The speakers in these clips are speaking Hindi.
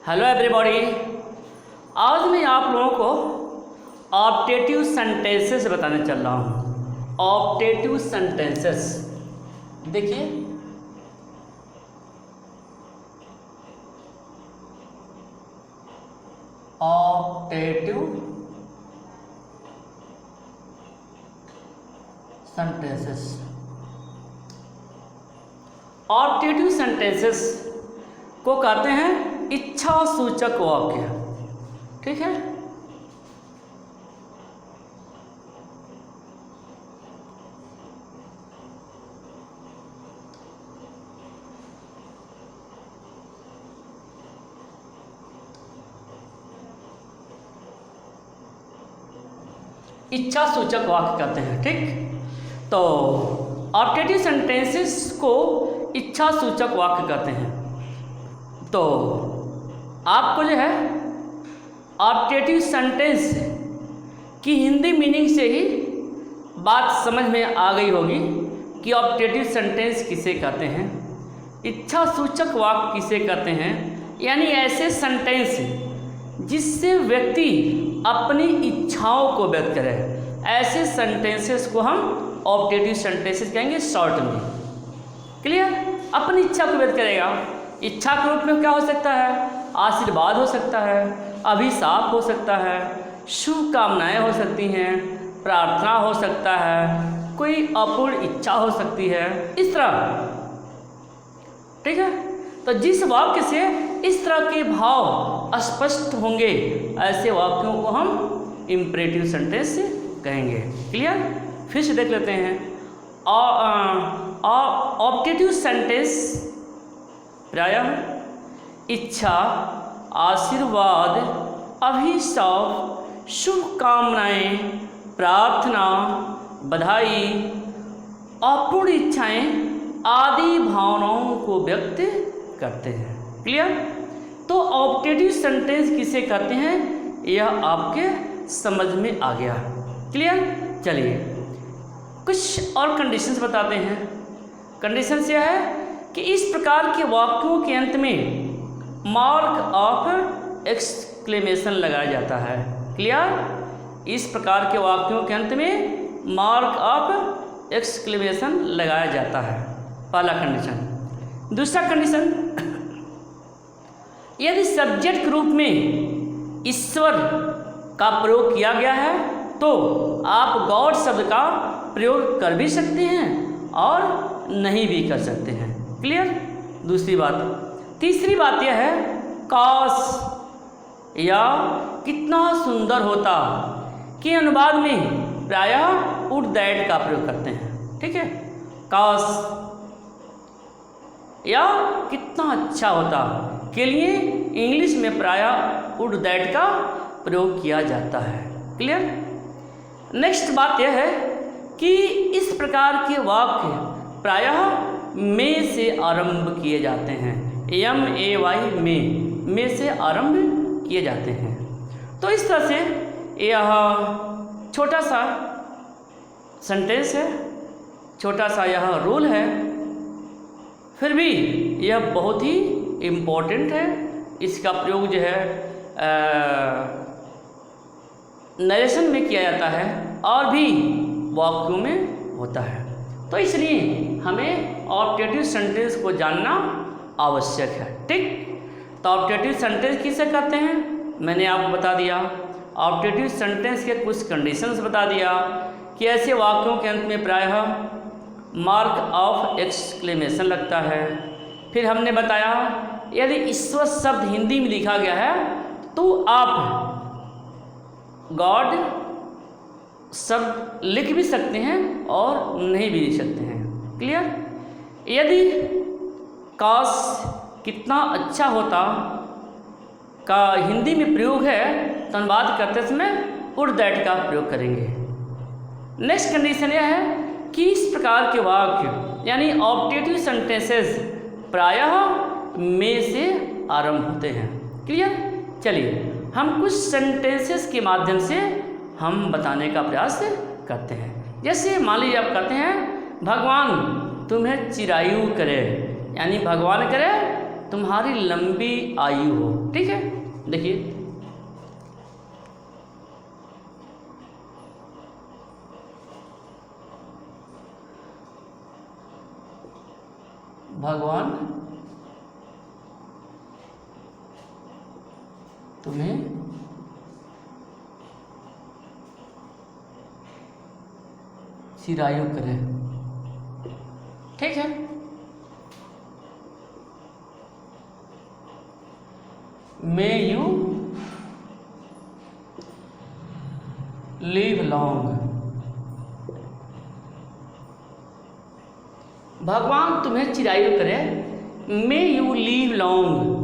Hello everybody. आज मैं आप लोगों को ऑप्टेटिव सेंटेंसेस बताने चल रहा हूँ। ऑप्टेटिव सेंटेंसेस देखिए, ऑप्टेटिव सेंटेंसेस। ऑप्टेटिव सेंटेंसेस को कहते हैं इच्छा सूचक वाक्य। ठीक है, इच्छा सूचक वाक्य कहते हैं। ठीक, तो ऑप्टेटिव सेंटेंसेस को इच्छा सूचक वाक्य कहते हैं। तो आपको जो है ऑप्टेटिव सेंटेंस की हिंदी मीनिंग से ही बात समझ में आ गई होगी कि ऑप्टेटिव सेंटेंस किसे कहते हैं, इच्छा सूचक वाक्य किसे कहते हैं। यानी ऐसे सेंटेंस जिससे व्यक्ति अपनी इच्छाओं को व्यक्त करे, ऐसे सेंटेंसेस को हम ऑप्टेटिव सेंटेंसेस कहेंगे शॉर्ट में। क्लियर? अपनी इच्छा को व्यक्त करेगा। इच्छा के रूप में क्या हो सकता है? आशीर्वाद हो सकता है, अभिशाप हो सकता है, शुभकामनाएं हो सकती हैं, प्रार्थना हो सकता है, कोई अपूर्ण इच्छा हो सकती है, इस तरह। ठीक है, तो जिस वाक्य से इस तरह के भाव स्पष्ट होंगे, ऐसे वाक्यों को हम इंपरेटिव सेंटेंस कहेंगे। क्लियर? फिर से देख लेते हैं। ऑप्टेटिव सेंटेंस प्रायः इच्छा, आशीर्वाद, अभिशाप, शुभकामनाएं, प्रार्थना, बधाई, अपूर्ण इच्छाएं आदि भावनाओं को व्यक्त करते हैं। क्लियर? तो ऑप्टेटिव सेंटेंस किसे कहते हैं, यह आपके समझ में आ गया। क्लियर? चलिए कुछ और कंडीशंस बताते हैं। कंडीशंस यह है कि इस प्रकार के वाक्यों के अंत में मार्क ऑफ एक्सक्लेमेशन लगाया जाता है। क्लियर? इस प्रकार के वाक्यों के अंत में मार्क ऑफ एक्सक्लेमेशन लगाया जाता है, पहला कंडीशन। दूसरा कंडीशन, यदि सब्जेक्ट के रूप में ईश्वर का प्रयोग किया गया है तो आप गॉड शब्द का प्रयोग कर भी सकते हैं और नहीं भी कर सकते हैं। क्लियर? दूसरी बात। तीसरी बात यह है, काश या कितना सुंदर होता के अनुवाद में प्रायः वुड दैट का प्रयोग करते हैं। ठीक है, काश या कितना अच्छा होता के लिए इंग्लिश में प्रायः वुड दैट का प्रयोग किया जाता है। क्लियर? नेक्स्ट बात यह है कि इस प्रकार के वाक्य प्रायः में से आरंभ किए जाते हैं। MAY में से आरंभ किए जाते हैं। तो इस तरह से यह छोटा सा सेंटेंस है, छोटा सा यह रूल है, फिर भी यह बहुत ही इम्पोर्टेंट है। इसका प्रयोग जो है नरेशन में किया जाता है और भी वाक्यों में होता है। तो इसलिए हमें ऑप्टेटिव सेंटेंस को जानना आवश्यक है। ठीक, तो ऑप्टेटिव सेंटेंस किसे कहते हैं मैंने आपको बता दिया। ऑप्टेटिव सेंटेंस के कुछ कंडीशंस बता दिया कि ऐसे वाक्यों के अंत में प्रायः मार्क ऑफ एक्सक्लेमेशन लगता है। फिर हमने बताया यदि ईश्वर शब्द हिंदी में लिखा गया है तो आप गॉड शब्द लिख भी सकते हैं और नहीं भी लिख सकते हैं। क्लियर? यदि काश कितना अच्छा होता का हिंदी में प्रयोग है तो अनुवाद करते समय वुड दैट का प्रयोग करेंगे। नेक्स्ट कंडीशन यह है कि इस प्रकार के वाक्य यानी ऑप्टेटिव सेंटेंसेस प्रायः में से आरंभ होते हैं। क्लियर? चलिए हम कुछ सेंटेंसेस के माध्यम से हम बताने का प्रयास करते हैं। जैसे मान लीजिए आप कहते हैं भगवान तुम्हें चिरायु करे, यानी भगवान करे तुम्हारी लंबी आयु हो। ठीक है, देखिए भगवान तुम्हें चिरायु करे। ठीक है, मे यू लिव लॉन्ग। भगवान तुम्हें चिरायु करे, मे यू लिव लॉन्ग,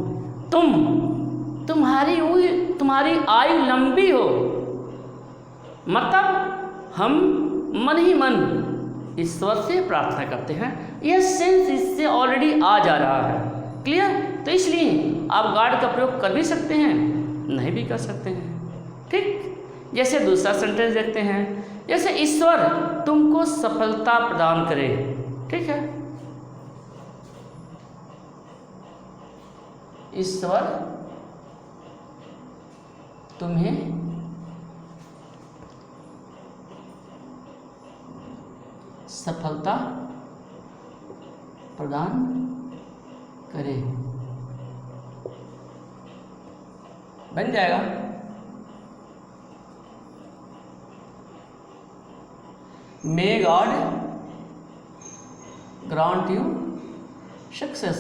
तुम्हारी आयु लंबी हो। मतलब हम मन ही मन ईश्वर से प्रार्थना करते हैं, यह सेंस इससे ऑलरेडी आ जा रहा है। क्लियर? तो इसलिए आप गॉड का प्रयोग कर भी सकते हैं, नहीं भी कर सकते हैं। ठीक, जैसे दूसरा सेंटेंस देखते हैं, जैसे ईश्वर तुमको सफलता प्रदान करे। ठीक है, ईश्वर तुम्हें सफलता प्रदान करे। बन जाएगा। May God grant you success.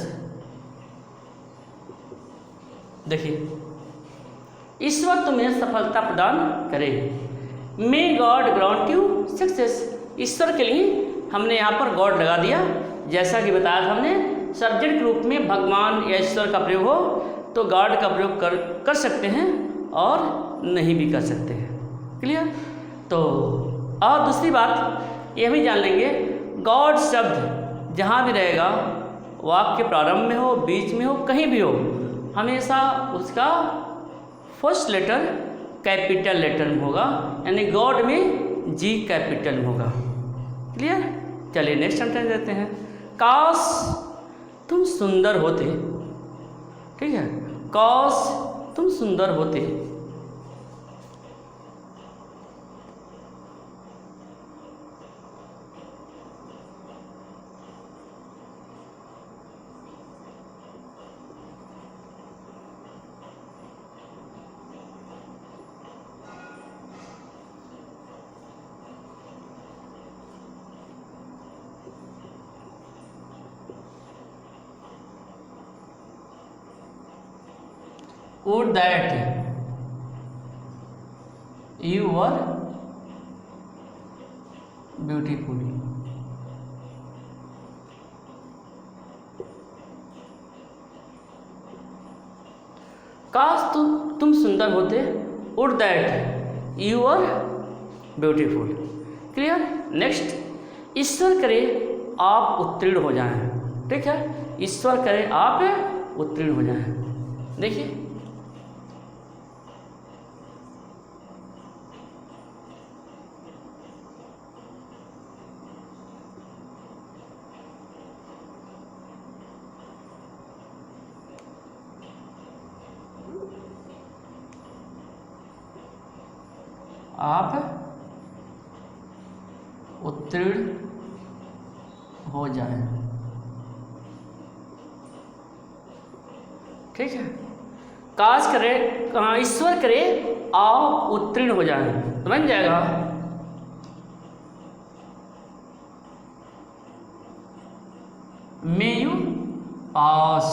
देखिए, ईश्वर तुम्हें सफलता प्रदान करे। May God grant you success, ईश्वर के लिए हमने यहाँ पर गॉड लगा दिया। जैसा कि बताया था हमने, सब्जेक्ट रूप में भगवान या ईश्वर का प्रयोग हो तो गॉड का प्रयोग कर सकते हैं और नहीं भी कर सकते हैं। क्लियर? तो और दूसरी बात यह भी जान लेंगे, गॉड शब्द जहाँ भी रहेगा, वाक्य प्रारंभ में हो, बीच में हो, कहीं भी हो, हमेशा उसका फर्स्ट लेटर कैपिटल लेटर में होगा, यानी गॉड में जी कैपिटल में होगा। क्लियर? चलिए नेक्स्ट सेंटेंस देते हैं। काश तुम सुंदर होते। ठीक है, काश तुम सुंदर होते। Would that you were beautiful। काश तुम सुंदर होते। Would that you were beautiful। Clear? Next, ईश्वर करे आप उत्तीर्ण हो जाएं। ठीक है, ईश्वर करे आप उत्तीर्ण हो जाएं। देखिए, आप उत्तीर्ण हो जाएं। ठीक है, काश करे, ईश्वर करे आप उत्तीर्ण हो जाएं, तो बन जाएगा मे यू पास।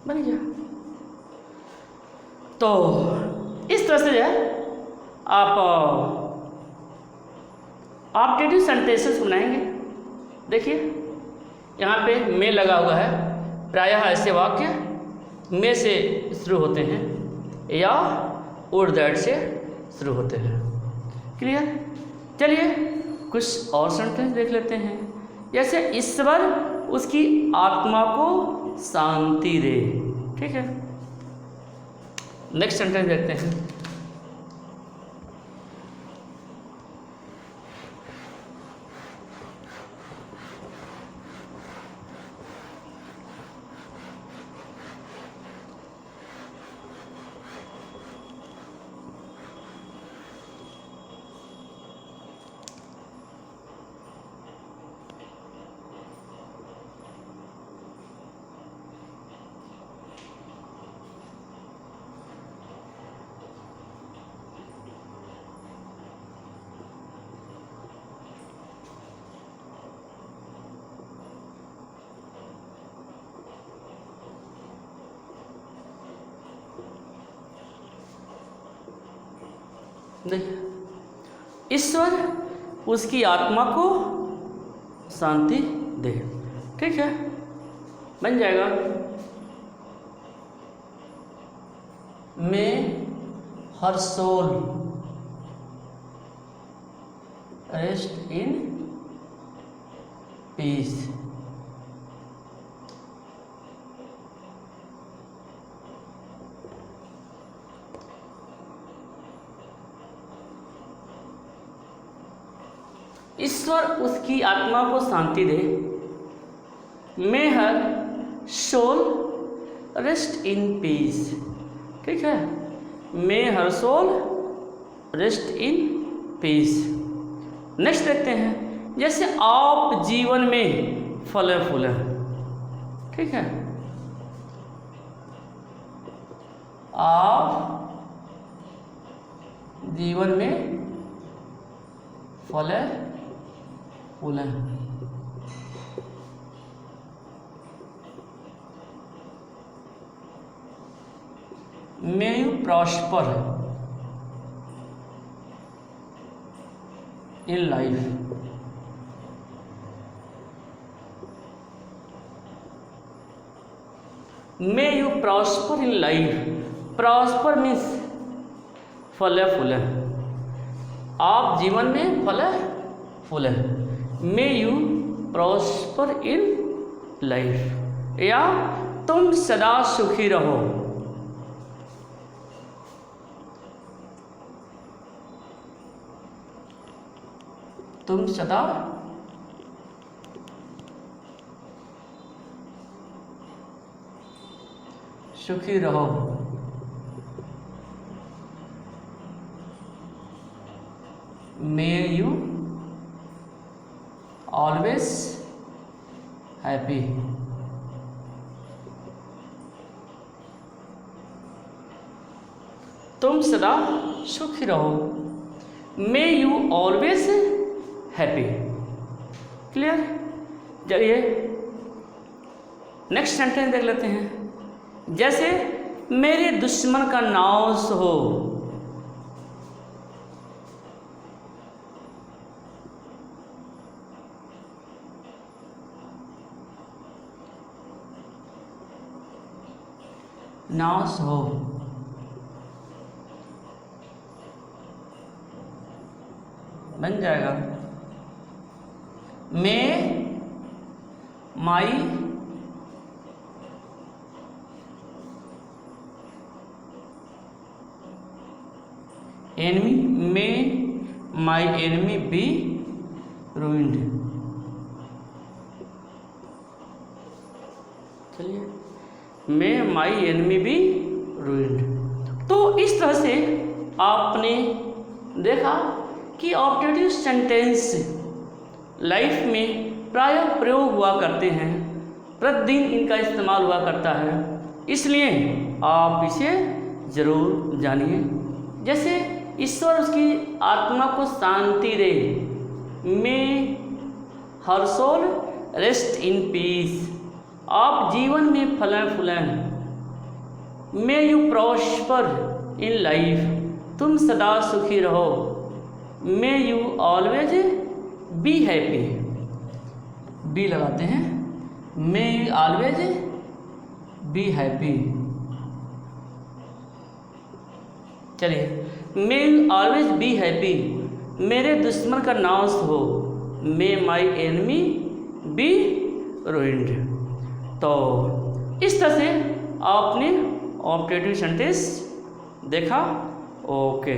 बन गया। तो इस तरह से जो है आप ऑब्जेक्टिव सेंटेंसेस बनाएंगे। देखिए, यहाँ पे मे लगा हुआ है, प्रायः ऐसे वाक्य मे से शुरू होते हैं या वुड दैट से शुरू होते हैं। क्लियर? चलिए कुछ और सेंटेंस देख लेते हैं। जैसे ईश्वर उसकी आत्मा को शांति दे। ठीक है, नेक्स्ट सेंटेंस देखते हैं। देखिए, ईश्वर उसकी आत्मा को शांति दे। ठीक है, बन जाएगा। May her soul rest in peace. ईश्वर उसकी आत्मा को शांति दे। May her soul rest in peace. ठीक है, may her soul rest in peace. Next देखते हैं, जैसे आप जीवन में फले फूले। ठीक है, आप जीवन में फले फूले। May you prosper in life. May you prosper in life. Prosper means फले फूले। आप जीवन में फले फूले। May you prosper in life, या तुम सदा सुखी रहो। तुम सदा सुखी रहो। May you always happy. तुम सदा सुखी रहो। May you always happy. Clear? चलिए नेक्स्ट सेंटेंस देख लेते हैं। जैसे मेरे दुश्मन का नाश हो। नाश हो। बन जाएगा may my enemy. May my enemy be ruined. चलिए, may my enemy be ruined. तो इस तरह से आपने देखा कि ऑब्जेक्टिव सेंटेंस लाइफ में प्रायः प्रयोग हुआ करते हैं, प्रतिदिन इनका इस्तेमाल हुआ करता है, इसलिए आप इसे ज़रूर जानिए। जैसे ईश्वर उसकी आत्मा को शांति दे। May her soul rest in peace. आप जीवन में फलें फूलें। May you prosper in life. तुम सदा सुखी रहो। May you always be happy. Be लगाते हैं। May you always be happy. चलिए, may you always be happy. मेरे दुश्मन का नाश हो। May my enemy be ruined. तो इस तरह से आपने ऑब्जेक्टिव सेंटेंस देखा। ओके।